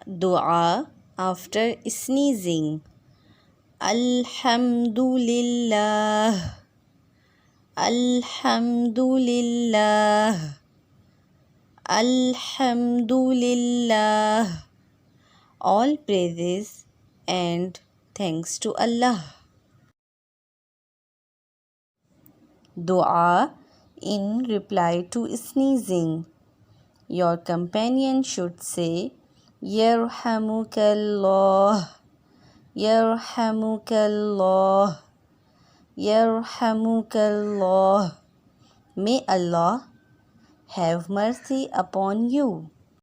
Dua after sneezing. Alhamdulillah. Alhamdulillah. Alhamdulillah. All praises and thanks to Allah. Dua in reply to sneezing. Your companion should say, Yarhamukallah, Yarhamukallah, Yarhamukallah. May Allah have mercy upon you.